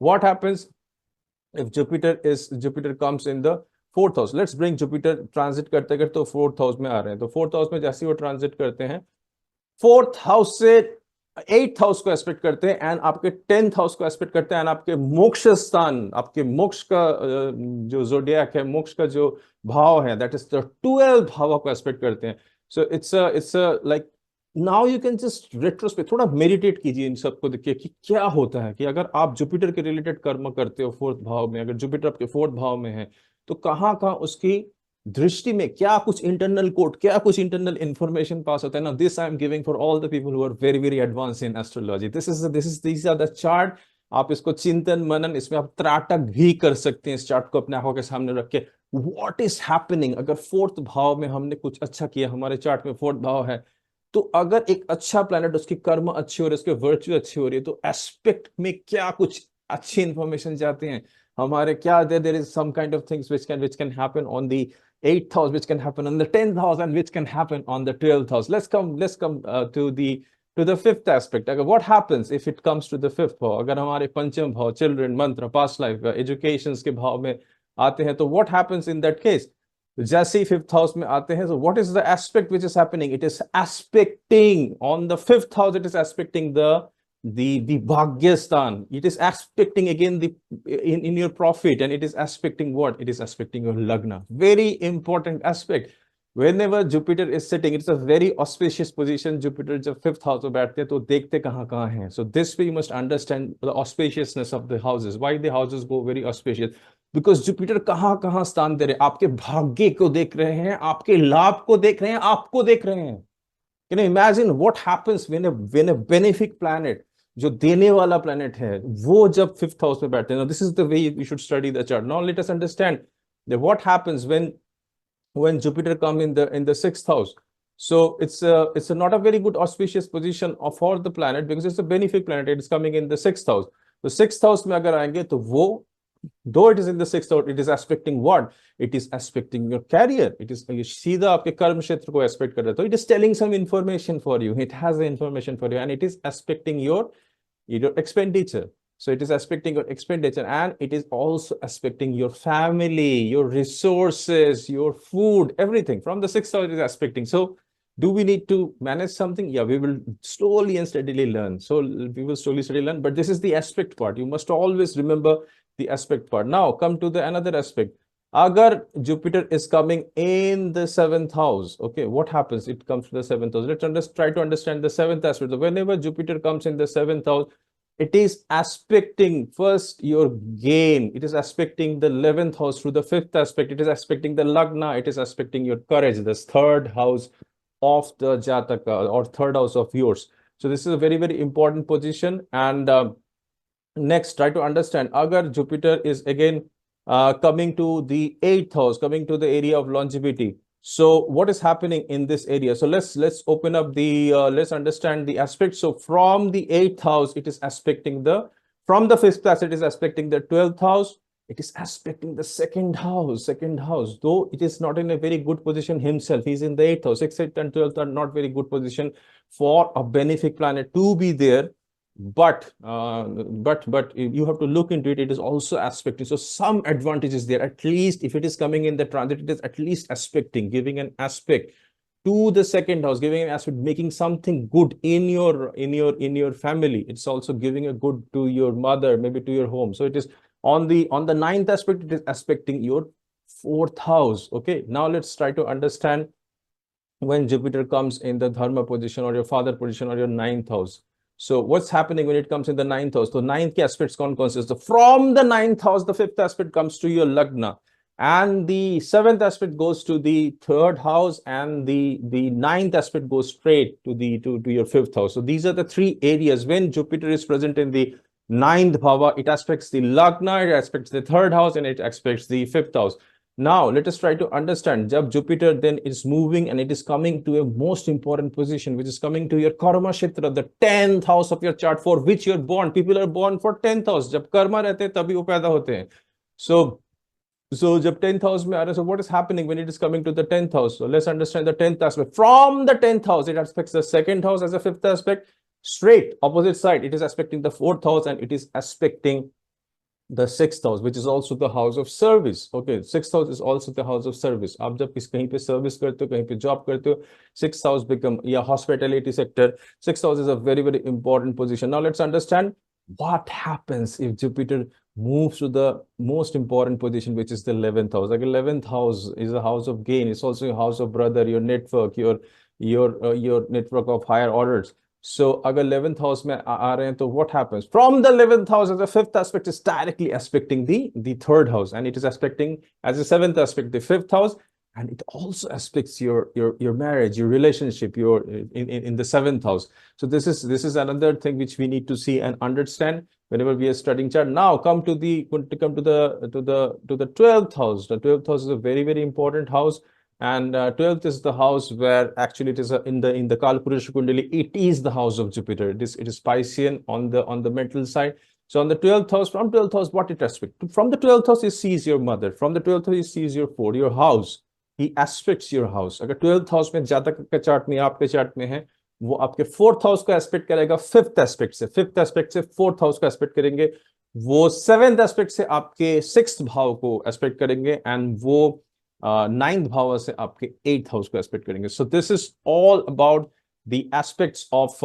What happens if Jupiter comes in the fourth house? Let's bring Jupiter transit करते करते तो fourth house में आ रहे हैं, तो फोर्थ हाउस में जैसे ही वो ट्रांजिट करते हैं, फोर्थ हाउस से एट्थ हाउस को एस्पेक्ट करते हैं एंड आपके टेंथ हाउस को एस्पेक्ट करते हैं एंड आपके मोक्ष स्थान, आपके मोक्ष का जो जोडियाक है, मोक्ष का जो भाव है, दैट इज द 12th भाव को एस्पेक्ट करते हैं. So it's like now you can just retrospect, थोड़ा मेडिटेट कीजिए इन सबको देखिए कि क्या होता है कि अगर आप जुपिटर के रिलेटेड कर्म करते हो फोर्थ भाव में, अगर जुपिटर आपके फोर्थ भाव में है तो कहाँ कहाँ उसकी दृष्टि में क्या कुछ इंटरनल कोड, क्या कुछ इंटरनल इंफॉर्मेशन पास होता है ना. This I am giving for all the people who are very very advance in astrology. This are the chart. आप इसको चिंतन मनन, इसमें आप त्राटक भी कर सकते हैं इस चार्ट को अपने आंखों के सामने रख के. व्हाट इज हैपनिंग अगर फोर्थ भाव में हमने कुछ अच्छा किया, हमारे चार्ट में फोर्थ भाव है, तो अगर एक अच्छा प्लैनेट, उसकी कर्म अच्छी हो रही है, उसके वर्च्यू अच्छी हो रही है, तो एस्पेक्ट में क्या कुछ अच्छी इंफॉर्मेशन जाते हैं हमारे. क्या there is some kind of things which can happen on the 8th house, which can happen on the 10th house, and which can happen on the 12th house. Let's come to the fifth aspect. अगर what happens if it comes to the fifth भाव, अगर हमारे पंचम भाव, children, मंत्र, past life, education के भाव में आते हैं, तो what happens in that case? जैसे ही फिफ्थ हाउस में आते हैं, so what is the aspect which is happening? It is aspecting on the fifth house. It is aspecting the bhagyastan. It is aspecting again in your profit, and it is aspecting what? It is aspecting your lagna. Very important aspect. Whenever Jupiter is sitting, it's a very auspicious position. Jupiter जब fifth house में बैठते हैं तो देखते कहाँ कहाँ हैं. So this way you must understand the auspiciousness of the houses. Why the houses go very auspicious? Because Jupiter कहाँ कहाँ स्थान दे रहे हैं, आपके भाग्य को देख रहे हैं, आपके लाभ को देख रहे हैं, आपको देख रहे हैं. Can you imagine what happens when a benefic planet, जो देने वाला प्लेनेट है, वो जब फिफ्थ हाउस में बैठते हैं. This is the way you should study the chart. Now let us understand what happens when Jupiter come in the sixth house. So it's not a very good auspicious position for the planet because it's a benefic planet. It is coming in the sixth house. तो sixth house में अगर आएंगे तो वो, though it is in the sixth house, it is aspecting what? It is aspecting your career. It is सीधा आपके कर्म क्षेत्र को aspect कर रहा है. तो it is telling some information for you. It has the information for you, and it is aspecting your expenditure. So it is aspecting your expenditure, and it is also aspecting your family, your resources, your food, everything. From the sixth house it is aspecting. So do we need to manage something? Yeah, we will slowly and steadily learn. So we will slowly steadily learn, but this is the aspect part. You must always remember the aspect part. Now come to the another aspect. Agar Jupiter is coming in the seventh house, okay, what happens? It comes to the seventh house. Let's try to understand the seventh aspect. So whenever Jupiter comes in the seventh house, it is aspecting first your gain. It is aspecting the 11th house through the fifth aspect. It is aspecting the lagna. It is aspecting your courage, this third house of the jataka, or third house of yours. So this is a very very important position. And next, try to understand, agar Jupiter is again coming to the 8th house, coming to the area of longevity. So what is happening in this area? So let's open up the let's understand the aspects. So from the 8th house, it is aspecting from the fifth house, it is aspecting the 12th house. It is aspecting the second house, though it is not in a very good position himself. He's in the 8th house. 6th and 12th are not very good position for a benefic planet to be there. But you have to look into it. It is also aspecting. So some advantages there. At least if it is coming in the transit, it is at least aspecting, giving an aspect to the second house, giving an aspect, making something good in your family. It's also giving a good to your mother, maybe to your home. So it is on the ninth aspect, it is aspecting your fourth house. Okay, now let's try to understand when Jupiter comes in the dharma position or your father position or your ninth house. So what's happening when it comes in the ninth house? So ninth के aspects कौन कौन से? So from the ninth house, the fifth aspect comes to your lagna, and the seventh aspect goes to the third house, and the ninth aspect goes straight to your fifth house. So these are the three areas. When Jupiter is present in the ninth bhava, it aspects the lagna, it aspects the third house, and it aspects the fifth house. Now let us try to understand. Jab Jupiter then is moving and it is coming to a most important position, which is coming to your karma kshetra, the 10th house of your chart, for which you're born. People are born for 10th house. Jab karma rehte hain, tabhi wo paida hote hain. So jab 10th house mein aa raha hai, so what is happening when it is coming to the 10th house? So let's understand the 10th aspect. From the 10th house, it aspects the second house as a fifth aspect. Straight opposite side, it is aspecting the fourth house, and it is aspecting the sixth house, which is also the house of service. Okay, sixth house is also the house of service. आप जब कहीं पे service करते हो, कहीं पे job करते हो, sixth house become, या hospitality sector, sixth house is a very, very important position. Now let's understand what happens if Jupiter moves to the most important position, which is the 11th house. Like 11th house is a house of gain. It's also a house of brother, your network, your network of higher orders. So अगर 11th house में आ रहे हैं तो what happens from the 11th house? As the fifth aspect is directly aspecting the third house, and it is aspecting as a seventh aspect the fifth house, and it also aspects your marriage, your relationship, your in the seventh house. So this is another thing which we need to see and understand whenever we are studying chart. Now come to the 12th house. The 12th house is a very, very important house. And 12th is the house where actually it is in the Kalpurusha Kundali, it is the house of Jupiter. It is Piscean on the mental side. So on the 12th house, from 12th house, what it aspects? From the 12th house, he sees your mother. From the 12th house, he sees your fourth, your house. He aspects your house. अगर 12th house में जातक के chart में, आपके chart में है, वो आपके 4th हाउस को एस्पेक्ट करेगा 5th एस्पेक्ट से, 5th एस्पेक्ट से 4th हाउस को एस्पेक्ट करेंगे, वो 7th एस्पेक्ट से आपके 6th भाव को एस्पेक्ट करेंगे, एंड वो 9th भाव से आपके 8th हाउस को एस्पेक्ट करेंगे. So this is all about the aspects of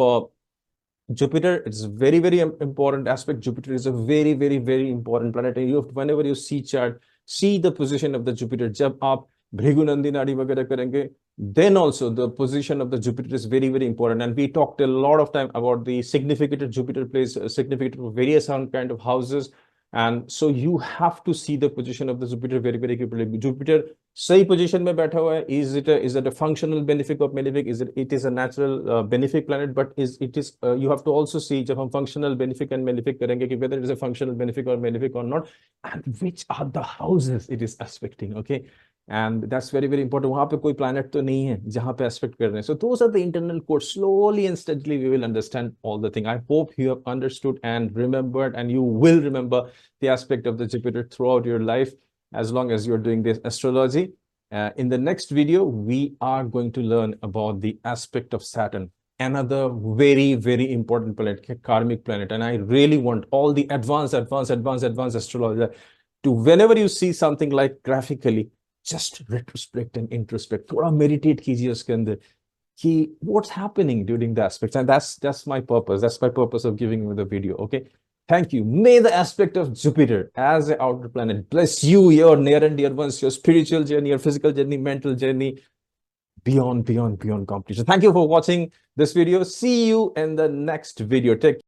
Jupiter. It's a very, very important aspect. Jupiter is a very, very, very important planet. And you have to, whenever you see chart, see the position of the Jupiter. जब आप भृगुनंदी नाड़ी वगैरह करेंगे, then also the position of the Jupiter is very, very important. And we talked a lot of time about the significant Jupiter plays significant for various kind of houses. And so you have to see the position of the Jupiter very, very carefully. Jupiter सही position में बैठा हुआ है. Is it a functional benefic or malefic? It is a natural benefic planet, but it is you have to also see जब हम functional benefic and malefic करेंगे कि whether it is a functional benefic or malefic or not, and which are the houses it is aspecting. Okay, and that's very, very important. वहां पे कोई planet तो नहीं है जहां पे aspect कर रहे हैं. So those are the internal codes. Slowly and steadily we will understand all the thing. I hope you have understood and remembered, and you will remember the aspect of the Jupiter throughout your life as long as you're doing this astrology. In the next video, we are going to learn about the aspect of Saturn, another very, very important planet, karmic planet. And I really want all the advanced astrologer to, whenever you see something like graphically, just retrospect and introspect. थोड़ा meditate कीजिए उसके अंदर कि what's happening during the aspects, and that's my purpose. That's my purpose of giving you the video. Okay, thank you. May the aspect of Jupiter as an outer planet bless you, your near and dear ones, your spiritual journey, your physical journey, mental journey, beyond competition. Thank you for watching this video. See you in the next video. Take